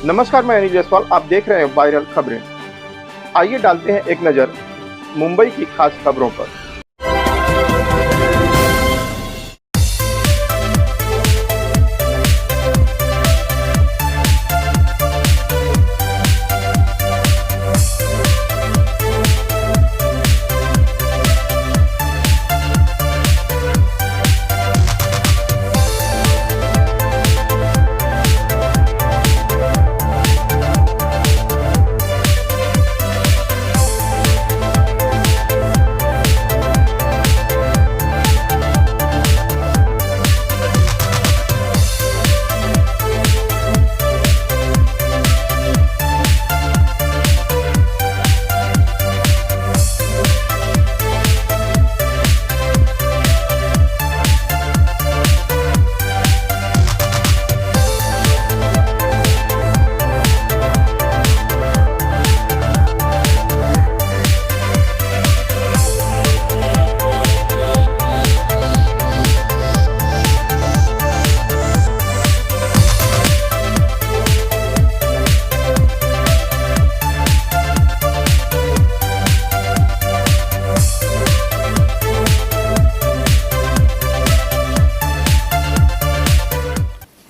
नमस्कार, मैं अनिल जायसवाल। आप देख रहे हैं वायरल खबरें। आइए डालते हैं एक नज़र मुंबई की खास खबरों पर।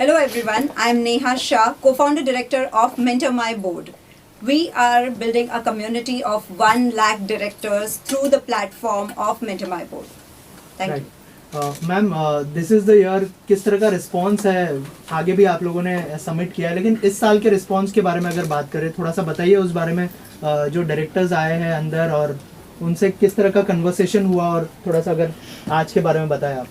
Hello everyone, I am Neha Shah, co-founder director of MentorMyBoard. We are building a community of 1 lakh directors through the platform of MentorMyBoard. Thank you. Ma'am this is the year, किस तरह का रिस्पांस है? आगे भी आप लोगों ने submit किया है, लेकिन इस साल के रिस्पांस के बारे में अगर बात करें, थोड़ा सा बताइए उस बारे में। जो डायरेक्टर्स आए हैं अंदर और उनसे किस तरह का कन्वर्सेशन हुआ, और थोड़ा सा अगर आज के बारे में बताएं आप।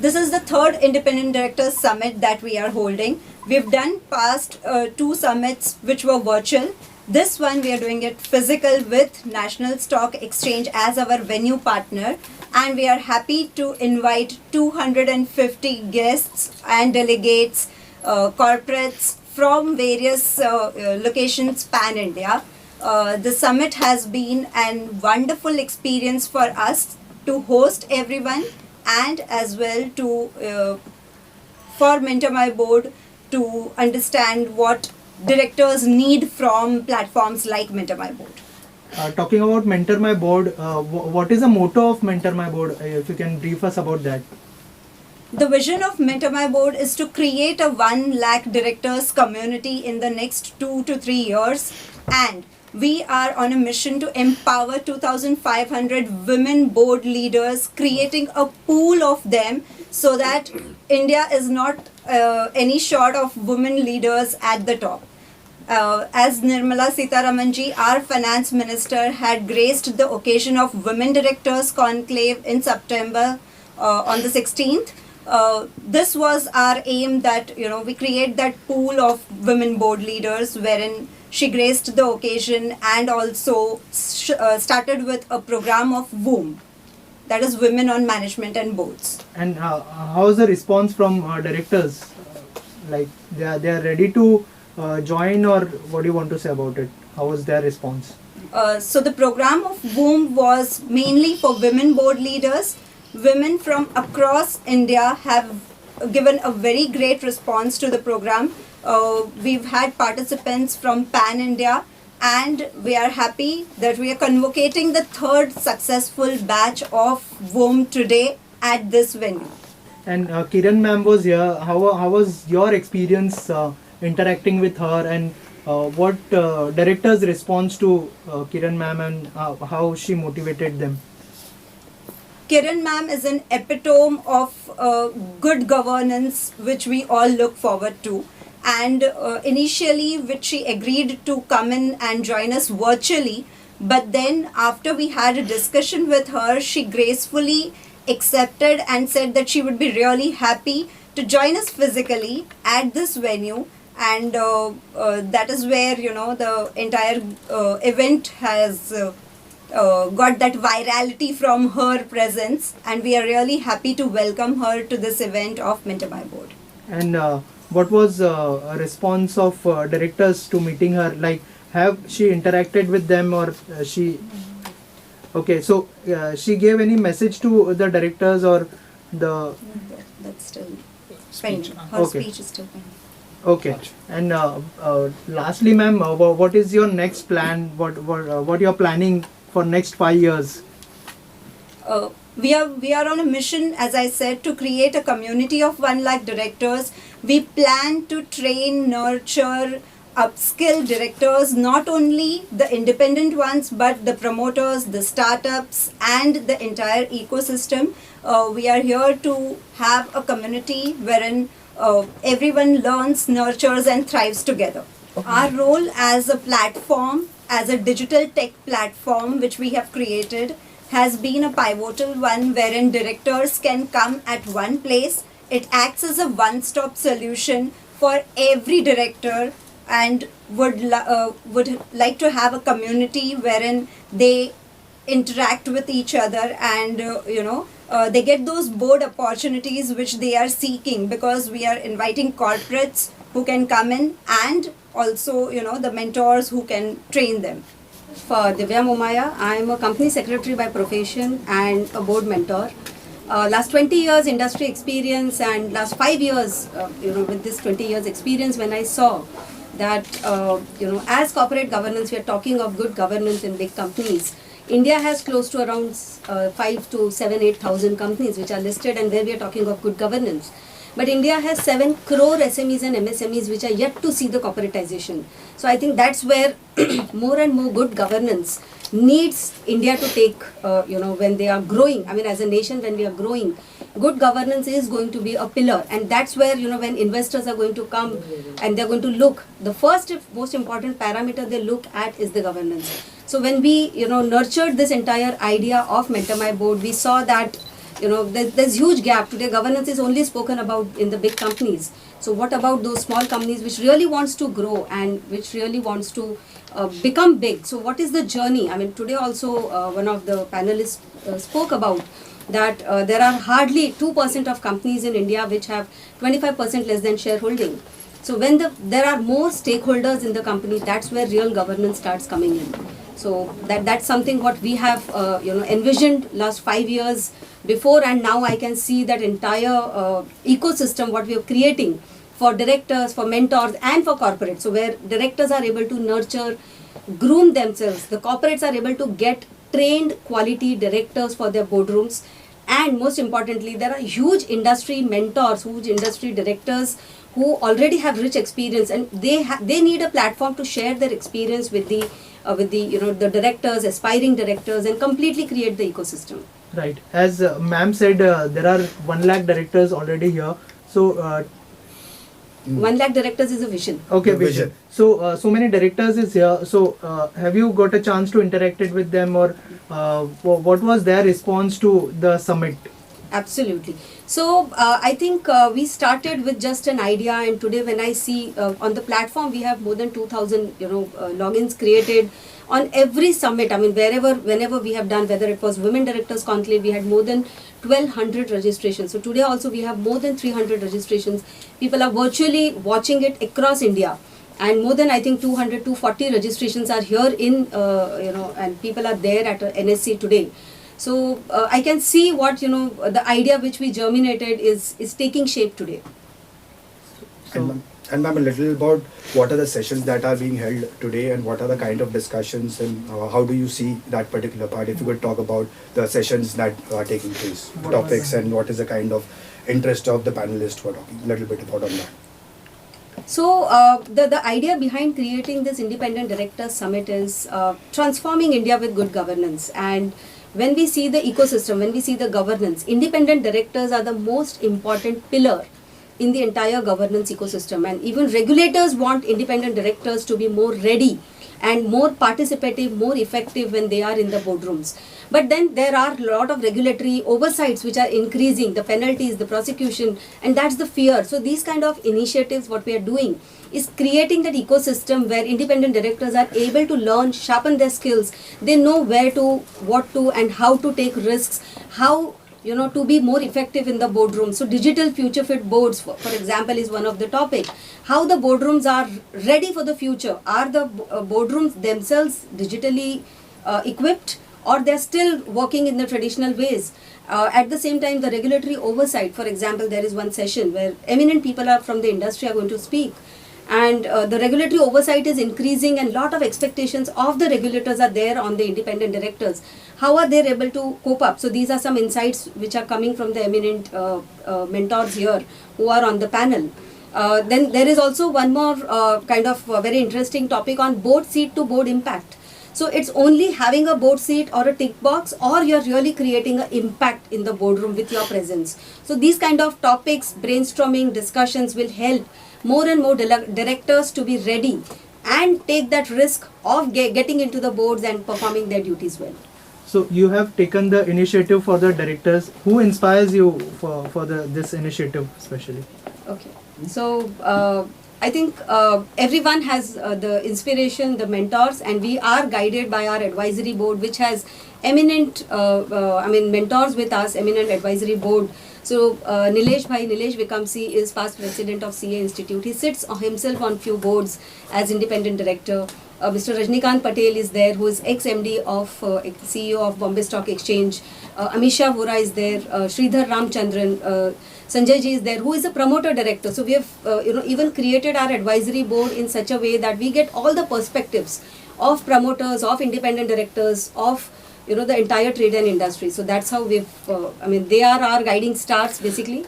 This is the third Independent Directors Summit that we are holding. We've done past 2 summits which were virtual. This one we are doing it physical with National Stock Exchange as our venue partner, and we are happy to invite 250 guests and delegates, corporates from various locations pan India. The summit has been a wonderful experience for us to host everyone, and as well to for MentorMyBoard to understand what directors need from platforms like MentorMyBoard. Talking about MentorMyBoard, what is the motto of MentorMyBoard? If you can brief us about that. The vision of MentorMyBoard is to create a 1 lakh directors community in the next 2 to 3 years, and we are on a mission to empower 2,500 women board leaders, creating a pool of them so that India is not any short of women leaders at the top. As Nirmala Sitharamanji, our finance minister, had graced the occasion of Women Directors Conclave in September on the 16th, this was our aim, that we create that pool of women board leaders, wherein she graced the occasion and also started with a program of WOM, that is Women on Management and Boards. And how is the response from directors? Like they are ready to join, or what do you want to say about it? How was their response? So the program of WOM was mainly for women board leaders. Women from across India have given a very great response to the program. We've had participants from pan India, and we are happy that we are convocating the 3rd successful batch of WOM today at this venue. And Kiran ma'am was here. How was your experience interacting with her, and what directors' response to Kiran ma'am, and how she motivated them? Kiran ma'am is an epitome of good governance, which we all look forward to. And initially, which she agreed to come in and join us virtually, but then after we had a discussion with her, she gracefully accepted and said that she would be really happy to join us physically at this venue, and that is where the entire event has got that virality from her presence, and we are really happy to welcome her to this event of MentorMyBoard. And what was a response of directors to meeting her? Like, have she interacted with them, or she? Okay, so she gave any message to the directors, or the? That's still pending. Her Okay. speech is still pending. Okay. And lastly, ma'am, what is your next plan? What you're planning for next 5 years? We are on a mission, as I said, to create a community of 1 lakh directors. We plan to train, nurture, upskill directors, not only the independent ones, but the promoters, the startups, and the entire ecosystem. We are here to have a community wherein everyone learns, nurtures, and thrives together. Our role as a platform, as a digital tech platform which we have created, has been a pivotal one wherein directors can come at one place. It acts as a one-stop solution for every director, and would like to have a community wherein they interact with each other, and they get those board opportunities which they are seeking, because we are inviting corporates who can come in, and also the mentors who can train them. For Divya Momaya, I am a company secretary by profession and a board mentor. Last 20 years industry experience, and last 5 years, with this 20 years experience, when I saw that, as corporate governance, we are talking of good governance in big companies. India has close to around 5 to 7, 8,000 companies which are listed, and there we are talking of good governance. But India has 7 crore SMEs and MSMEs which are yet to see the corporatization. So I think that's where more and more good governance needs India to take, when they are growing. I mean, as a nation, when we are growing, good governance is going to be a pillar. And that's where, when investors are going to come and they're going to look, the first most important parameter they look at is the governance. So when we, nurtured this entire idea of MentorMyBoard, we saw that there's huge gap. Today governance is only spoken about in the big companies. So what about those small companies which really wants to grow and which really wants to become big? So what is the journey? I mean, today also one of the panelists spoke about that there are hardly 2% of companies in India which have 25% less than shareholding. So when there are more stakeholders in the company, that's where real governance starts coming in. So that's something what we have envisioned last 5 years before, and now I can see that entire ecosystem what we are creating for directors, for mentors, and for corporates. So where directors are able to nurture, groom themselves, the corporates are able to get trained quality directors for their boardrooms, and most importantly, there are huge industry mentors, huge industry directors who already have rich experience, and they need a platform to share their experience with the the directors, aspiring directors, and completely create the ecosystem. Right. As ma'am said, there are 1 lakh directors already here. So 1 lakh directors is a vision. okay, The vision. So so many directors is here. So have you got a chance to interact with them, or what was their response to the summit? Absolutely. So I think we started with just an idea, and today when I see on the platform we have more than 2,000 logins created on every summit. I mean, whenever we have done, whether it was Women Directors Conclave, we had more than 1,200 registrations. So today also we have more than 300 registrations. People are virtually watching it across India. And more than, I think, 200 to 240 registrations are here in, and people are there at NSC today. So I can see what, the idea which we germinated is taking shape today. So, And ma'am, a little about what are the sessions that are being held today, and what are the kind of discussions, and how do you see that particular part? If you could talk about the sessions that are taking place, topics, and what is the kind of interest of the panelists who are talking, a little bit about on that. So the idea behind creating this Independent Directors Summit is transforming India with good governance. And when we see the ecosystem, when we see the governance, independent directors are the most important pillar in the entire governance ecosystem. And even regulators want independent directors to be more ready and more participative, more effective when they are in the boardrooms. But then there are a lot of regulatory oversights which are increasing, the penalties, the prosecution, and that's the fear. So these kind of initiatives, what we are doing is creating that ecosystem where independent directors are able to learn, sharpen their skills. They know where to, what to, and how to take risks, how to be more effective in the boardroom. So digital future fit boards, for example, is one of the topic. How the boardrooms are ready for the future. Are the boardrooms themselves digitally equipped, or they're still working in the traditional ways? At the same time, the regulatory oversight, for example, there is one session where eminent people are from the industry are going to speak. and the regulatory oversight is increasing, and lot of expectations of the regulators are there on the independent directors. How are they able to cope up? So these are some insights which are coming from the eminent mentors here who are on the panel. Then there is also one more kind of very interesting topic on board seat to board impact. So it's only having a board seat or a tick box, or you're really creating an impact in the boardroom with your presence. So these kind of topics, brainstorming, discussions will help more and more directors to be ready and take that risk of getting into the boards and performing their duties well. So you have taken the initiative for the directors. Who inspires you for this initiative especially? Okay. So I think everyone has the inspiration, the mentors, and we are guided by our advisory board, which has eminent, mentors with us, eminent advisory board. So Nilesh Vikamsi is past president of CA Institute. He sits himself on few boards as independent director. Mr. Rajnikant Patel is there, who is ex-MD of CEO of Bombay Stock Exchange. Amisha Vora is there. Sridhar Ramchandran. Sanjay ji is there, who is a promoter director. So we have even created our advisory board in such a way that we get all the perspectives of promoters, of independent directors, of the entire trade and industry. So that's how we've they are our guiding stars basically.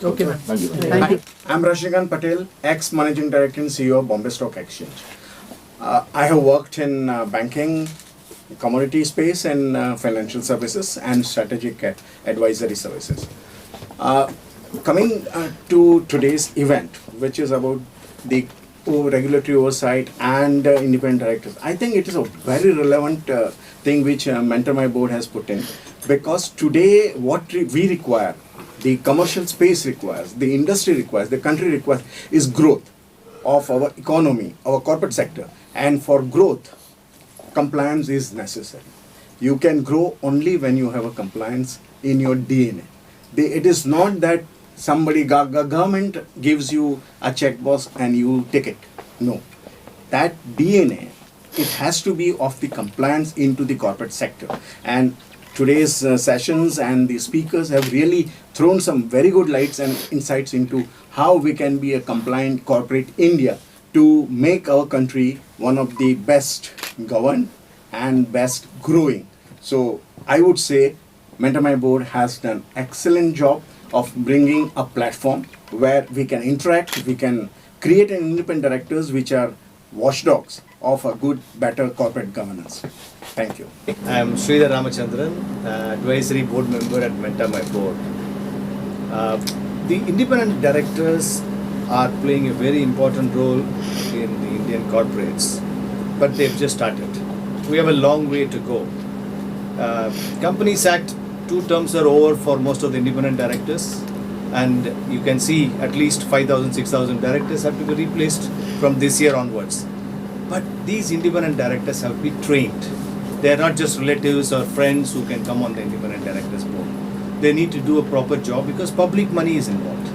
Okay, ma'am. Thank you. Thank you. I'm Rajnikant Patel, ex-Managing Director and CEO of Bombay Stock Exchange. I have worked in banking, commodity space, and financial services and strategic advisory services. Coming to today's event, which is about the regulatory oversight and independent directors, I think it is a very relevant thing which MentorMyBoard has put in, because today what we require, the commercial space requires, the industry requires, the country requires is growth of our economy, our corporate sector. And for growth, compliance is necessary. You can grow only when you have a compliance in your DNA. It is not that somebody, government gives you a checkbox and you take it. No. That DNA, it has to be of the compliance into the corporate sector. And today's sessions and the speakers have really thrown some very good lights and insights into how we can be a compliant corporate India to make our country one of the best governed and best growing. So I would say MentorMyBoard has done excellent job of bringing a platform where we can interact, we can create an independent directors which are watchdogs of a good, better corporate governance. Thank you. I am Sridhar Ramachandran, advisory board member at MentorMyBoard. The independent directors are playing a very important role in the Indian corporates, but they've just started. We have a long way to go. Companies Act 2 terms are over for most of the independent directors, and you can see at least 5,000, 6,000 directors have to be replaced from this year onwards. But these independent directors have to be trained. They are not just relatives or friends who can come on the independent directors board. They need to do a proper job because public money is involved.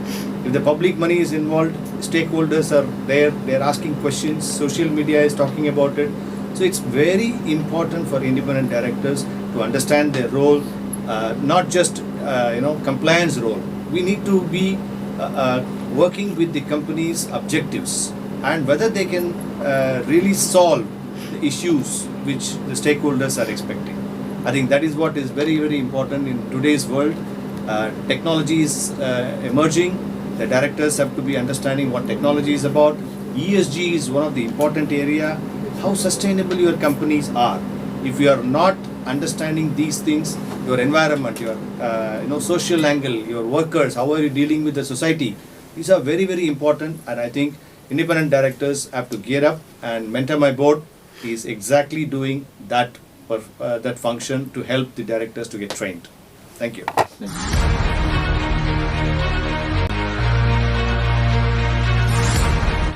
If the public money is involved, stakeholders are there, they are asking questions, social media is talking about it. So it's very important for independent directors to understand their role, not just compliance role. We need to be working with the company's objectives and whether they can really solve the issues which the stakeholders are expecting. I think that is what is very, very important in today's world. Technology is emerging. The directors have to be understanding what technology is about. ESG is one of the important area. How sustainable your companies are. If you are not understanding these things, your environment, your social angle, your workers, how are you dealing with the society? These are very, very important, and I think independent directors have to gear up, and MentorMyBoard is exactly doing that function to help the directors to get trained. Thank you.